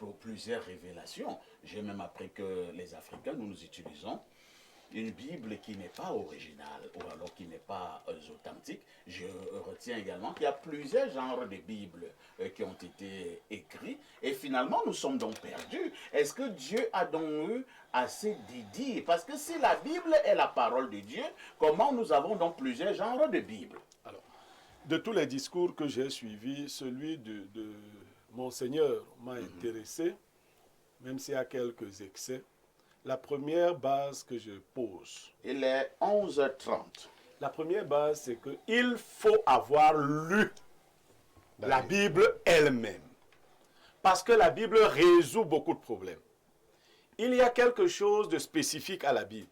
plusieurs révélations. J'ai même appris que les Africains, nous utilisons une Bible qui n'est pas originale ou alors qui n'est pas authentique. Je retiens également qu'il y a plusieurs genres de Bibles qui ont été écrits et finalement nous sommes donc perdus. Est-ce que Dieu a donc eu assez d'idées? Parce que si la Bible est la parole de Dieu, comment nous avons donc plusieurs genres de Bibles? Alors, de tous les discours que j'ai suivis, celui de Monseigneur m'a intéressé, même s'il y a quelques excès. La première base que je pose. Il est 11h30. La première base, c'est qu'il faut avoir lu la Bible elle-même. Parce que la Bible résout beaucoup de problèmes. Il y a quelque chose de spécifique à la Bible.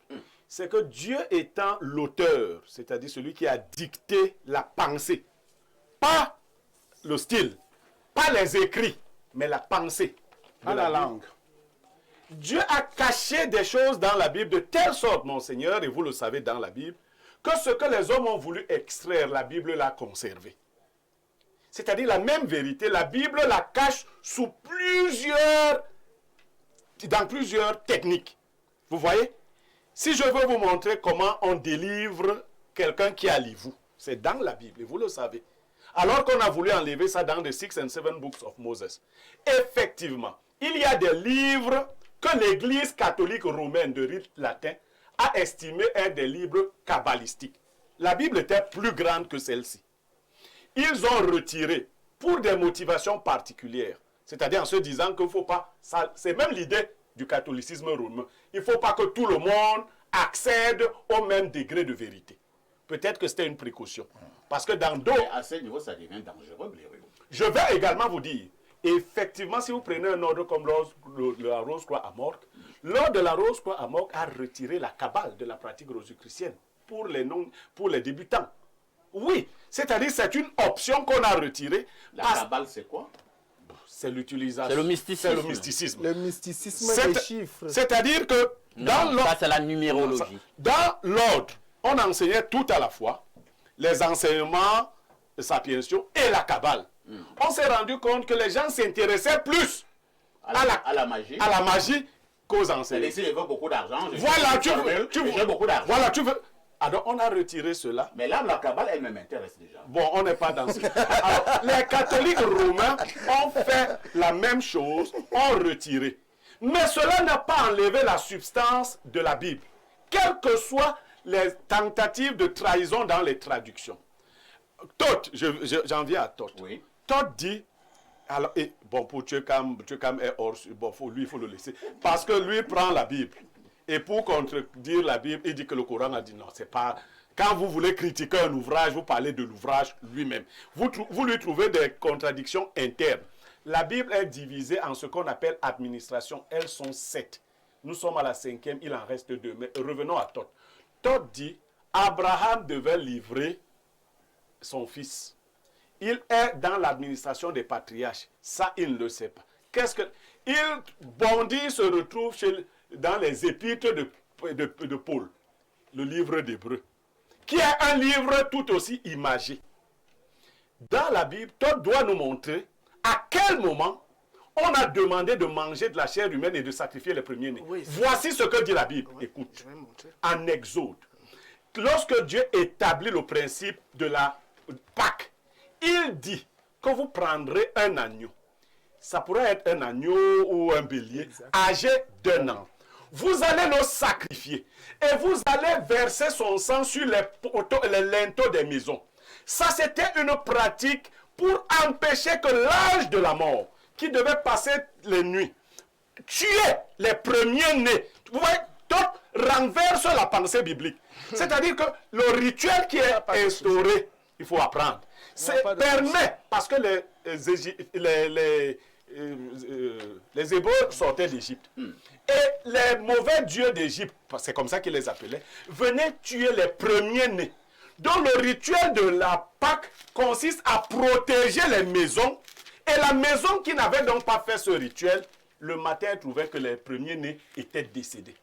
C'est que Dieu étant l'auteur, c'est-à-dire celui qui a dicté la pensée, pas le style, pas les écrits, mais la pensée, pas la langue. Dieu a caché des choses dans la Bible de telle sorte, mon Seigneur, et vous le savez dans la Bible, que ce que les hommes ont voulu extraire, la Bible l'a conservé. C'est-à-dire la même vérité, la Bible la cache dans plusieurs techniques. Vous voyez? Si je veux vous montrer comment on délivre quelqu'un qui a l'ivou, c'est dans la Bible, et vous le savez. Alors qu'on a voulu enlever ça dans les 6 and 7 books of Moses. Effectivement, il y a des livres que l'Église catholique romaine de rite latin a estimé être des livres kabbalistiques. La Bible était plus grande que celle-ci. Ils ont retiré, pour des motivations particulières, c'est-à-dire en se disant qu'il ne faut pas, c'est même l'idée du catholicisme romain, il ne faut pas que tout le monde accède au même degré de vérité. Peut-être que c'était une précaution. Parce que dans d'autres... À ce niveau, ça devient dangereux, Blériot. Je vais également vous dire, effectivement, si vous prenez un ordre comme la Rose-Croix à Morgue, l'ordre de la Rose-Croix à Morgue a retiré la cabale de la pratique rosicrucienne pour les débutants. Oui, c'est-à-dire c'est une option qu'on a retirée. La cabale, c'est quoi? C'est l'utilisation. C'est le mysticisme. C'est le mysticisme. Le mysticisme des chiffres. C'est-à-dire que dans ça, c'est la numérologie. Dans l'ordre, on enseignait tout à la fois les enseignements sapientiaux et la cabale. On s'est rendu compte que les gens s'intéressaient plus à la magie qu'aux enseignements. Et s'il veut beaucoup d'argent, voilà, tu veux beaucoup d'argent. Voilà, tu veux. Alors, on a retiré cela. Mais là, la cabale, elle m'intéresse déjà. Bon, on n'est pas dans ce... Alors, les catholiques romains ont fait la même chose, ont retiré. Mais cela n'a pas enlevé la substance de la Bible, quelles que soient les tentatives de trahison dans les traductions. Toth, j'en viens à Toth. Oui. Toth dit, alors, et, bon, pour Tchekam est hors, bon, lui, il faut le laisser. Parce que lui prend la Bible. Et pour contredire la Bible, il dit que le Coran a dit non, c'est pas... Quand vous voulez critiquer un ouvrage, vous parlez de l'ouvrage lui-même. Vous lui trouvez des contradictions internes. La Bible est divisée en ce qu'on appelle administration. Elles sont 7. Nous sommes à la 5e, il en reste 2. Mais revenons à Toth. Toth dit, Abraham devait livrer son fils. Il est dans l'administration des patriarches. Ça, il ne le sait pas. Qu'est-ce que... Il bondit, se retrouve dans les épîtres de Paul, le livre d'Hébreu, qui est un livre tout aussi imagé. Dans la Bible, Toth doit nous montrer à quel moment on a demandé de manger de la chair humaine et de sacrifier les premiers-nés. Oui, voici ce que dit la Bible. Oui, écoute, en Exode, lorsque Dieu établit le principe de la Pâque, il dit que vous prendrez un agneau. Ça pourrait être un agneau ou un bélier âgé d'1 an. Vous allez le sacrifier et vous allez verser son sang sur les linteaux des maisons. Ça, c'était une pratique pour empêcher que l'âge de la mort, qui devait passer les nuits, tuer les premiers-nés. Vous voyez, Toth renverse la pensée biblique. C'est-à-dire que le rituel qui est instauré, il faut apprendre. Permet, parce que les Hébreux sortaient d'Égypte. Et les mauvais dieux d'Égypte, c'est comme ça qu'ils les appelaient, venaient tuer les premiers-nés. Donc le rituel de la Pâque consiste à protéger les maisons. Et la maison qui n'avait donc pas fait ce rituel, le matin, trouvait que les premiers-nés étaient décédés.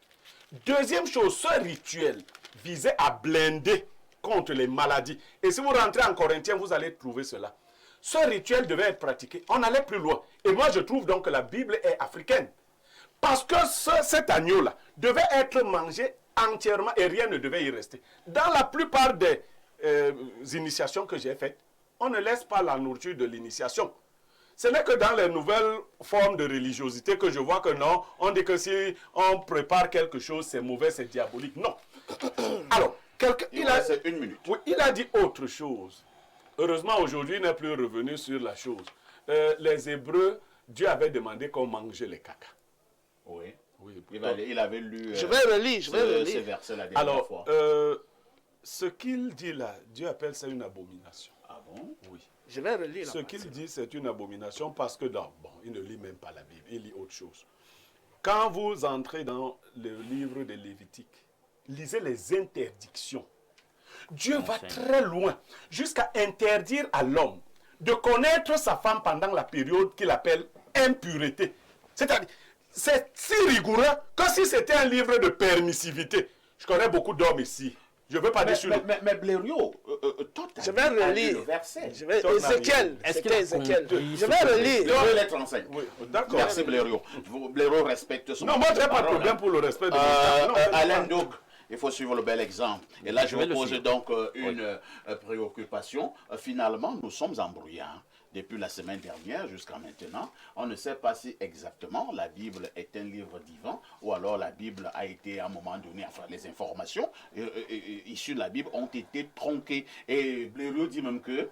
Deuxième chose, ce rituel visait à blinder contre les maladies. Et si vous rentrez en Corinthiens, vous allez trouver cela. ce rituel devait être pratiqué. On allait plus loin. Et moi, je trouve donc que la Bible est africaine. Parce que cet agneau-là devait être mangé entièrement et rien ne devait y rester. Dans la plupart des initiations que j'ai faites, on ne laisse pas la nourriture de l'initiation. Ce n'est que dans les nouvelles formes de religiosité que je vois que non, on dit que si on prépare quelque chose, c'est mauvais, c'est diabolique. Non. Alors, c'est une minute. Oui, il a dit autre chose. Heureusement, aujourd'hui, il n'est plus revenu sur la chose. Les Hébreux, Dieu avait demandé qu'on mangeait les caca. Oui. Oui. Il avait lu Je vais relire, ces versets la dernière fois. Ce qu'il dit là, Dieu appelle ça une abomination. Ah bon? Oui. Je vais relire. Ce qu'il dit, c'est une abomination parce que il ne lit même pas la Bible, il lit autre chose. Quand vous entrez dans le livre de Lévitique, lisez les interdictions. Dieu va très loin, jusqu'à interdire à l'homme de connaître sa femme pendant la période qu'il appelle impureté. C'est-à-dire, c'est si rigoureux que si c'était un livre de permissivité. Je connais beaucoup d'hommes ici. Je ne veux pas dire sur mais Blériot, je vais relire. Le verset. Ézéchiel. Je vais relire. Joël est 35. Oui, d'accord. Merci Blériot. Blériot respecte son Non, moi, je n'ai pas de problème pour le respect de l'État. Alain Douk, il faut suivre le bel exemple. Et là, je me pose donc une préoccupation. Finalement, nous sommes embrouillés. Depuis la semaine dernière jusqu'à maintenant, on ne sait pas si exactement la Bible est un livre divin ou alors la Bible a été à un moment donné, enfin les informations issues de la Bible ont été tronquées. Et Blériot dit même que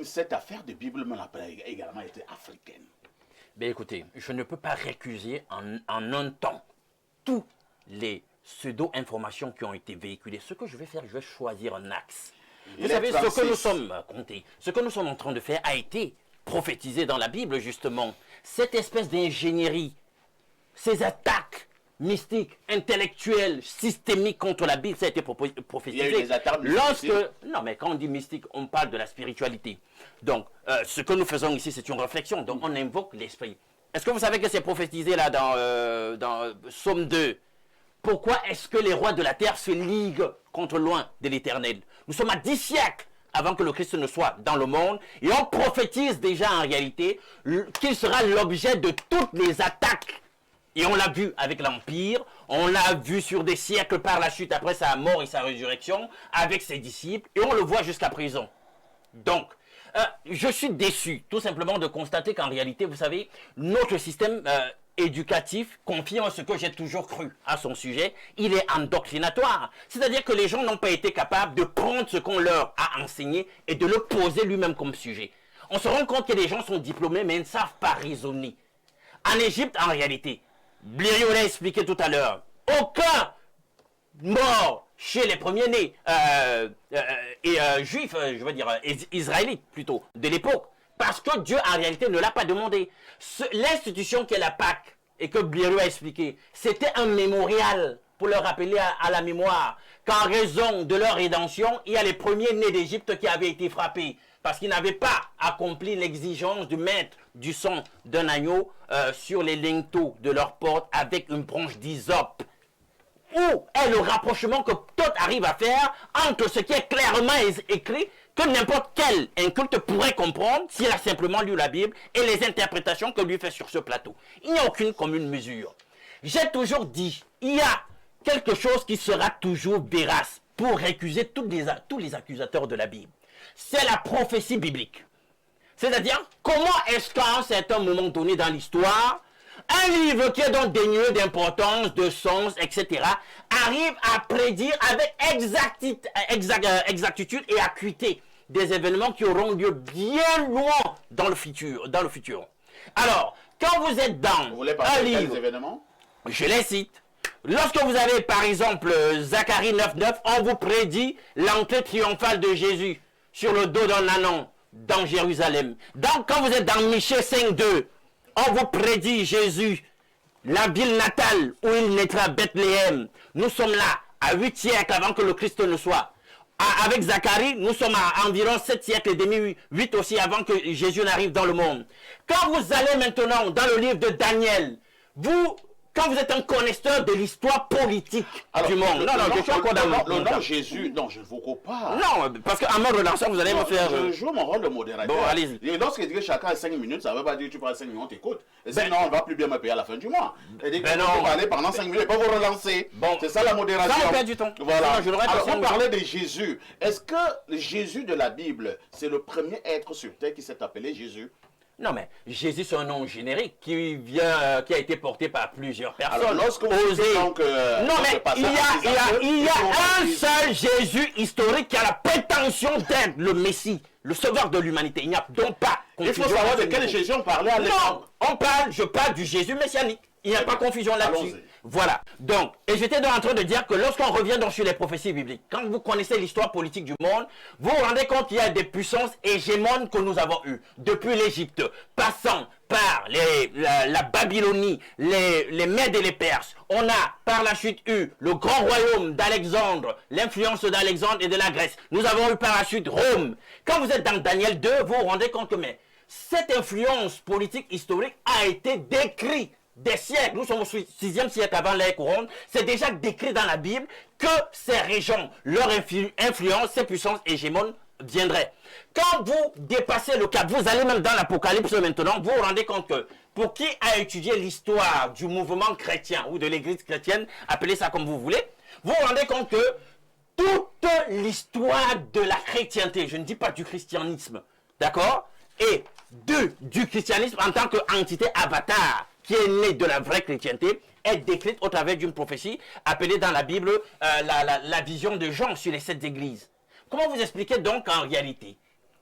cette affaire de Bible a également été africaine. Ben écoutez, je ne peux pas récuser en un temps tous les pseudo-informations qui ont été véhiculées. Ce que je vais faire, je vais choisir un axe. Vous savez, ce que nous sommes, ce que nous sommes en train de faire a été prophétisé dans la Bible, justement. Cette espèce d'ingénierie, ces attaques mystiques, intellectuelles, systémiques contre la Bible, ça a été prophétisé. Il y a eu des attaques mystiques. Non, mais quand on dit mystique, on parle de la spiritualité. Donc, ce que nous faisons ici, c'est une réflexion. Donc, on invoque l'esprit. Est-ce que vous savez que c'est prophétisé là dans Psaume 2? Pourquoi est-ce que les rois de la terre se liguent contre loin de l'Éternel? Nous sommes à 10 siècles avant que le Christ ne soit dans le monde. Et on prophétise déjà en réalité qu'il sera l'objet de toutes les attaques. Et on l'a vu avec l'Empire, on l'a vu sur des siècles par la chute après sa mort et sa résurrection, avec ses disciples, et on le voit jusqu'à présent. Donc, je suis déçu tout simplement de constater qu'en réalité, vous savez, notre système éducatif confirme ce que j'ai toujours cru à son sujet, il est endoctrinatoire. C'est-à-dire que les gens n'ont pas été capables de prendre ce qu'on leur a enseigné et de le poser lui-même comme sujet. On se rend compte que les gens sont diplômés mais ils ne savent pas raisonner. En Égypte, en réalité, Blériot l'a expliqué tout à l'heure, aucun mort chez les premiers-nés juifs, je veux dire israélites plutôt, de l'époque. Parce que Dieu, en réalité, ne l'a pas demandé. L'institution qu'est la Pâque, et que Blériot a expliqué, c'était un mémorial pour leur rappeler à la mémoire qu'en raison de leur rédemption, il y a les premiers-nés d'Égypte qui avaient été frappés. Parce qu'ils n'avaient pas accompli l'exigence de mettre du sang d'un agneau sur les linteaux de leur porte avec une branche d'hysope. Où est le rapprochement que tout arrive à faire entre ce qui est clairement écrit, que n'importe quel inculte pourrait comprendre s'il a simplement lu la Bible, et les interprétations que lui fait sur ce plateau. Il n'y a aucune commune mesure. J'ai toujours dit, il y a quelque chose qui sera toujours vérace pour récuser tous les accusateurs de la Bible. C'est la prophétie biblique. C'est-à-dire, comment est-ce qu'à un certain moment donné dans l'histoire, un livre qui est donc dénué d'importance, de sens, etc., arrive à prédire avec exactitude et acuité des événements qui auront lieu bien loin dans le futur. Alors, quand vous êtes dans vous voulez parler un livre, quels événements? Je les cite. Lorsque vous avez par exemple Zacharie 9.9, on vous prédit l'entrée triomphale de Jésus sur le dos d'un ânon dans Jérusalem. Donc quand vous êtes dans Michée 5.2, on vous prédit Jésus, la ville natale où il naîtra, Bethléem. Nous sommes là à 8 siècles avant que le Christ ne soit. Avec Zacharie, nous sommes à environ 7 siècles et demi, 8 aussi avant que Jésus n'arrive dans le monde. Quand vous allez maintenant dans le livre de Daniel, vous quand vous êtes un connaisseur de l'histoire politique du monde. Non, je suis encore dans le nom Jésus, non, je ne vous coupe pas. Non, parce qu'en mode relanceur, vous allez me faire... Je joue mon rôle de modérateur. Bon, allez-y. Et lorsque je dis que chacun a 5 minutes, ça ne veut pas dire que tu parles 5 minutes, on t'écoute. Sinon, on ne va plus bien me payer à la fin du mois. Et dit que tu peux parler pendant 5 minutes et pas vous relancer. Bon. C'est ça la modération. Ça me perd du temps. Voilà. Je Alors, on parlait de Jésus. Est-ce que le Jésus de la Bible, c'est le premier être sur terre qui s'est appelé Jésus? Non, mais Jésus, c'est un nom générique qui a été porté par plusieurs personnes. Alors, lorsque vous dites donc, non, mais il y a un seul Jésus historique qui a la prétention d'être le Messie, le sauveur de l'humanité. Il n'y a donc pas confusion. Il faut savoir de quel Jésus on parlait à l'époque. Non, je parle du Jésus messianique. Il n'y a pas confusion là-dessus. Allons-y. Voilà. Donc, et j'étais donc en train de dire que lorsqu'on revient donc sur les prophéties bibliques, quand vous connaissez l'histoire politique du monde, vous vous rendez compte qu'il y a des puissances hégémones que nous avons eues. Depuis l'Égypte, passant par la Babylonie, les Mèdes et les Perses. On a par la suite eu le grand royaume d'Alexandre, l'influence d'Alexandre et de la Grèce. Nous avons eu par la suite Rome. Quand vous êtes dans Daniel 2, vous vous rendez compte que cette influence politique historique a été décrite des siècles. Nous sommes au 6e siècle avant l'ère couronne. C'est déjà décrit dans la Bible que ces régions, leur influence, ces puissances hégémones viendraient. Quand vous dépassez le cap, vous allez même dans l'Apocalypse maintenant, vous vous rendez compte que pour qui a étudié l'histoire du mouvement chrétien ou de l'église chrétienne, appelez ça comme vous voulez, vous vous rendez compte que toute l'histoire de la chrétienté, je ne dis pas du christianisme, d'accord, et du christianisme en tant qu'entité avatar, qui est née de la vraie chrétienté, est décrite au travers d'une prophétie appelée dans la Bible la vision de Jean sur les 7 églises. Comment vous expliquez donc qu'en réalité,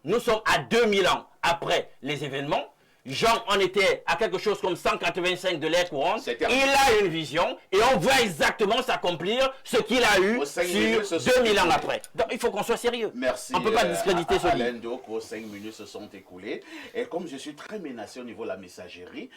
nous sommes à 2000 ans après les événements, Jean en était à quelque chose comme 185 de l'ère courante, il a une vision et on voit exactement s'accomplir ce qu'il a eu sur 2000 ans après. Donc il faut qu'on soit sérieux. Merci. On ne peut pas discréditer ce livre. Alain Doko, 5 minutes se sont écoulées. Et comme je suis très menacé au niveau de la messagerie,